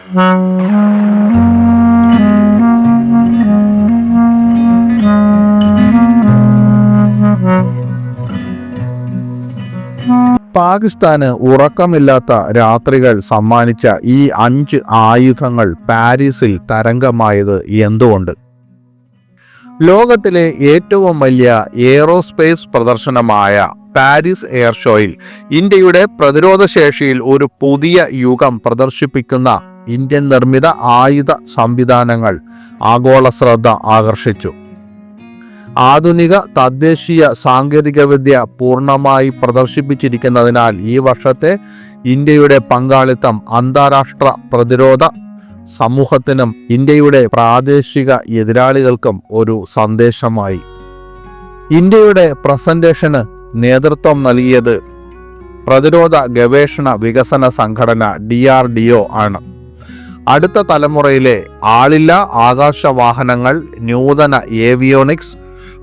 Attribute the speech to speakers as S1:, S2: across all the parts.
S1: പാകിസ്ഥാന് ഉറക്കമില്ലാത്ത രാത്രികൾ സമ്മാനിച്ച ഈ 5 ആയുധങ്ങൾ പാരീസിൽ തരംഗമായത് എന്തുകൊണ്ട്? ലോകത്തിലെ ഏറ്റവും വലിയ എയ്റോസ്പേസ് പ്രദർശനമായ പാരീസ് എയർ ഷോയിൽ ഇന്ത്യയുടെ പ്രതിരോധ ശേഷിയിൽ ഒരു പുതിയ യുഗം പ്രദർശിപ്പിക്കുന്ന ഇന്ത്യൻ നിർമ്മിത ആയുധ സംവിധാനങ്ങൾ ആഗോള ശ്രദ്ധ ആകർഷിച്ചു. ആധുനിക തദ്ദേശീയ സാങ്കേതികവിദ്യ പൂർണ്ണമായി പ്രദർശിപ്പിച്ചിരിക്കുന്നതിനാൽ ഈ വർഷത്തെ ഇന്ത്യയുടെ പങ്കാളിത്തം അന്താരാഷ്ട്ര പ്രതിരോധ സമൂഹത്തിനും ഇന്ത്യയുടെ പ്രാദേശിക എതിരാളികൾക്കും ഒരു സന്ദേശമായി. ഇന്ത്യയുടെ പ്രസന്റേഷന് നേതൃത്വം നൽകിയത് പ്രതിരോധ ഗവേഷണ വികസന സംഘടന DRDO ആണ്. അടുത്ത തലമുറയിലെ ആളില്ലാ ആകാശവാഹനങ്ങൾ, നൂതന ഏവിയോണിക്സ്,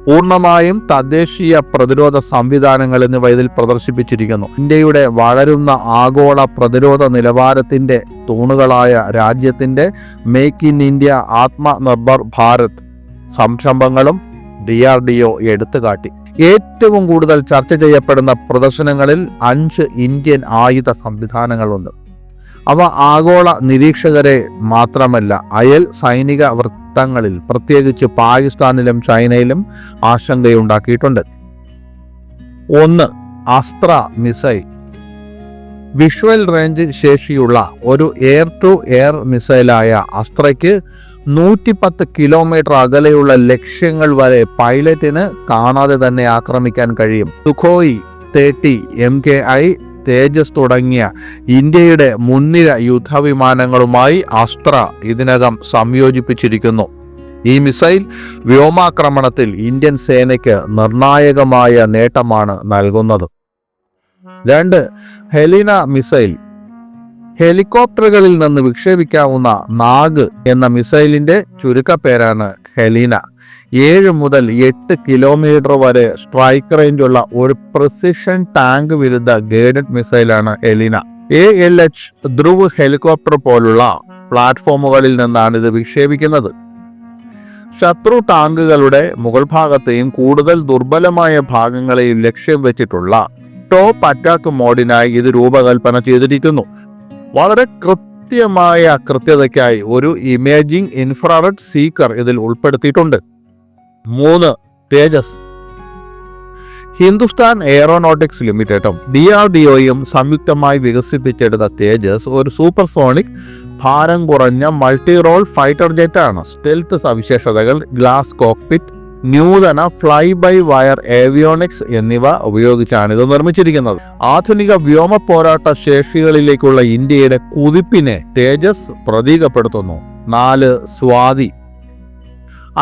S1: പൂർണ്ണമായും തദ്ദേശീയ പ്രതിരോധ സംവിധാനങ്ങൾ എന്നിവ ഇതിൽ പ്രദർശിപ്പിച്ചിരിക്കുന്നു. ഇന്ത്യയുടെ വളരുന്ന ആഗോള പ്രതിരോധ നിലവാരത്തിന്റെ തൂണുകളായ രാജ്യത്തിന്റെ make in India, Atmanirbhar Bharat സംരംഭങ്ങളും DRDO എടുത്തുകാട്ടി. ഏറ്റവും കൂടുതൽ ചർച്ച ചെയ്യപ്പെടുന്ന പ്രദർശനങ്ങളിൽ 5 ഇന്ത്യൻ ആയുധ സംവിധാനങ്ങളുണ്ട്. അവ ആഗോള നിരീക്ഷകരെ മാത്രമല്ല, അയൽ സൈനിക വൃത്തങ്ങളിൽ പ്രത്യേകിച്ച് പാകിസ്ഥാനിലും ചൈനയിലും ആശങ്കയുണ്ടാക്കിയിട്ടുണ്ട്. 1. അസ്ത്ര മിസൈൽ. വിഷ്വൽ റേഞ്ച് ശേഷിയുള്ള ഒരു എയർ ടു എയർ മിസൈലായ അസ്ത്രയ്ക്ക് 110 കിലോമീറ്റർ അകലെയുള്ള ലക്ഷ്യങ്ങൾ വരെ പൈലറ്റിന് കാണാതെ തന്നെ ആക്രമിക്കാൻ കഴിയും. സുഖോയ് 30, MKI, തേജസ് തുടങ്ങിയ ഇന്ത്യയുടെ മുൻനിര യുദ്ധവിമാനങ്ങളുമായി അസ്ത്ര ഇതിനകം സംയോജിപ്പിച്ചിരിക്കുന്നു. ഈ മിസൈൽ വ്യോമാക്രമണത്തിൽ ഇന്ത്യൻ സേനയ്ക്ക് നിർണായകമായ നേട്ടമാണ് നൽകുന്നത്. 2. Helena missile. ഹെലികോപ്റ്ററുകളിൽ നിന്ന് വിക്ഷേപിക്കാവുന്ന നാഗ് എന്ന മിസൈലിന്റെ ചുരുക്കപ്പേരാണ് ഹെലീന. 7 മുതൽ 8 കിലോമീറ്റർ വരെ സ്ട്രൈക്ക് റേഞ്ചുള്ള ഒരു പ്രിസിഷൻ ടാങ്ക് വിരുദ്ധ ഗൈഡഡ് മിസൈലാണ് ഹെലീന. ALH ധ്രുവ് ഹെലികോപ്റ്റർ പോലുള്ള പ്ലാറ്റ്ഫോമുകളിൽ നിന്നാണ് ഇത് വിക്ഷേപിക്കുന്നത്. ശത്രു ടാങ്കുകളുടെ മുകൾ ഭാഗത്തെയും കൂടുതൽ ദുർബലമായ ഭാഗങ്ങളെയും ലക്ഷ്യം വെച്ചിട്ടുള്ള ടോപ്പ് അറ്റാക്ക് മോഡിനായി ഇത് രൂപകൽപ്പന ചെയ്തിരിക്കുന്നു. വളരെ കൃത്യമായ കൃത്യതയ്ക്കായി ഒരു ഇമേജിംഗ് ഇൻഫ്രാറെഡ് സീക്കർ ഇതിൽ ഉൾപ്പെടുത്തിയിട്ടുണ്ട്. 3. തേജസ്. ഹിന്ദുസ്ഥാൻ എയറോനോട്ടിക്സ് ലിമിറ്റഡും DRDOയും സംയുക്തമായി വികസിപ്പിച്ചെടുത്ത തേജസ് ഒരു സൂപ്പർസോണിക് ഭാരം കുറഞ്ഞ മൾട്ടി റോൾ ഫൈറ്റർ ജെറ്റാണ്. സ്റ്റെൽത്ത് സവിശേഷതകൾ, ഗ്ലാസ് കോക്പിറ്റ്, നൂതന ഫ്ലൈ ബൈ വയർ ഏവിയോണിക്സ് എന്നിവ ഉപയോഗിച്ചാണ് ഇത് നിർമ്മിച്ചിരിക്കുന്നത്. ആധുനിക വ്യോമ പോരാട്ട ശേഷികളിലേക്കുള്ള ഇന്ത്യയുടെ കുതിപ്പിനെ തേജസ് പ്രതീകപ്പെടുത്തുന്നു. 4. സ്വാതി.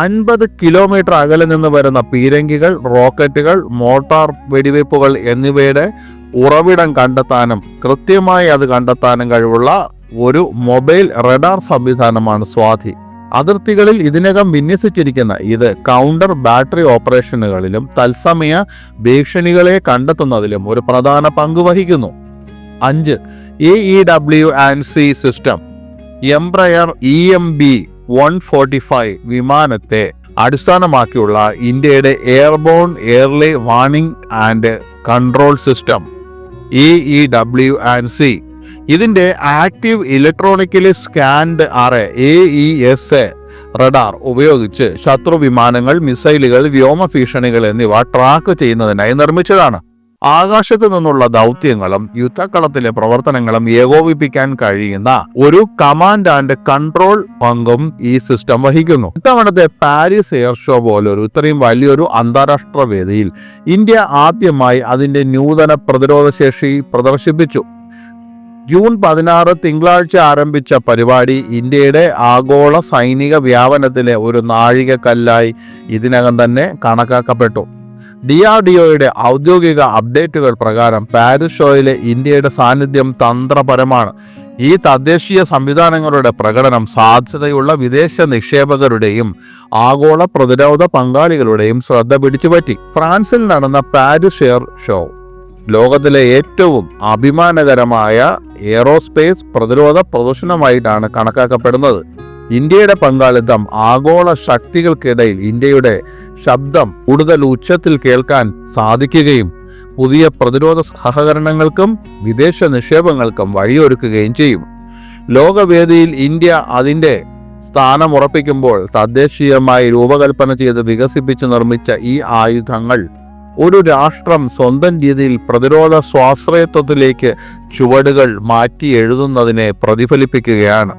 S1: 50 കിലോമീറ്റർ അകലെ നിന്ന് വരുന്ന പീരങ്കികൾ, റോക്കറ്റുകൾ, മോട്ടാർ വെടിവയ്പ്പുകൾ എന്നിവയുടെ ഉറവിടം കണ്ടെത്താനും കൃത്യമായി അത് കണ്ടെത്താനും കഴിവുള്ള ഒരു മൊബൈൽ റഡാർ സംവിധാനമാണ് സ്വാതി. അതിർത്തികളിൽ ഇതിനകം വിന്യസിച്ചിരിക്കുന്ന ഇത് കൗണ്ടർ ബാറ്ററി ഓപ്പറേഷനുകളിലും തത്സമയ ഭീഷണികളെ കണ്ടെത്തുന്നതിലും ഒരു പ്രധാന പങ്ക് വഹിക്കുന്നു. 5. AEW&C system. എംബ്രയർ EMB-145 വിമാനത്തെ അടിസ്ഥാനമാക്കിയുള്ള ഇന്ത്യയുടെ airborne early warning and control system AEW&C. ഇതിന്റെ active electronically scanned array AESA radar ഉപയോഗിച്ച് ശത്രു വിമാനങ്ങൾ, മിസൈലുകൾ, വ്യോമ ഭീഷണികൾ എന്നിവ ട്രാക്ക് ചെയ്യുന്നതിനായി നിർമ്മിച്ചതാണ്. ആകാശത്തു നിന്നുള്ള ദൗത്യങ്ങളും യുദ്ധക്കളത്തിലെ പ്രവർത്തനങ്ങളും ഏകോപിപ്പിക്കാൻ കഴിയുന്ന ഒരു കമാൻഡ് ആൻഡ് കൺട്രോൾ പങ്കും ഈ സിസ്റ്റം വഹിക്കുന്നു. ഇത്തവണത്തെ പാരീസ് എയർ ഷോ പോലൊരു ഇത്രയും വലിയൊരു അന്താരാഷ്ട്ര വേദിയിൽ ഇന്ത്യ ആദ്യമായി അതിന്റെ നൂതന പ്രതിരോധ ശേഷി പ്രദർശിപ്പിച്ചു. ജൂൺ 16 തിങ്കളാഴ്ച ആരംഭിച്ച പരിപാടി ഇന്ത്യയുടെ ആഗോള സൈനിക വ്യാപനത്തിലെ ഒരു നാഴികക്കല്ലായി ഇതിനകം തന്നെ കണക്കാക്കപ്പെട്ടു. DRDOയുടെ ഔദ്യോഗിക അപ്ഡേറ്റുകൾ പ്രകാരം പാരീസ് ഷോയിലെ ഇന്ത്യയുടെ സാന്നിധ്യം തന്ത്രപരമാണ്. ഈ തദ്ദേശീയ സംവിധാനങ്ങളുടെ പ്രകടനം സാധ്യതയുള്ള വിദേശ നിക്ഷേപകരുടെയും ആഗോള പ്രതിരോധ പങ്കാളികളുടെയും ശ്രദ്ധ പിടിച്ചുപറ്റി. ഫ്രാൻസിൽ നടന്ന പാരീസ് എയർ ഷോ ലോകത്തിലെ ഏറ്റവും അഭിമാനകരമായ എയ്റോസ്പേസ് പ്രതിരോധ പ്രദർശനമായിട്ടാണ് കണക്കാക്കപ്പെടുന്നത്. ഇന്ത്യയുടെ പങ്കാളിത്തം ആഗോള ശക്തികൾക്കിടയിൽ ഇന്ത്യയുടെ ശബ്ദം കൂടുതൽ ഉച്ചത്തിൽ കേൾക്കാൻ സാധിക്കുകയും പുതിയ പ്രതിരോധ സഹകരണങ്ങൾക്കും വിദേശ നിക്ഷേപങ്ങൾക്കും വഴിയൊരുക്കുകയും ചെയ്യും. ലോകവേദിയിൽ ഇന്ത്യ അതിൻ്റെ സ്ഥാനം ഉറപ്പിക്കുമ്പോൾ തദ്ദേശീയമായി രൂപകൽപ്പന ചെയ്ത് വികസിപ്പിച്ച് നിർമ്മിച്ച ഈ ആയുധങ്ങൾ ഒരു രാഷ്ട്രം സ്വന്തം രീതിയിൽ പ്രതിരോധ സ്വാശ്രയത്വത്തിലേക്ക് ചുവടുകൾ മാറ്റി എഴുതുന്നതിനെ പ്രതിഫലിപ്പിക്കുകയാണ്.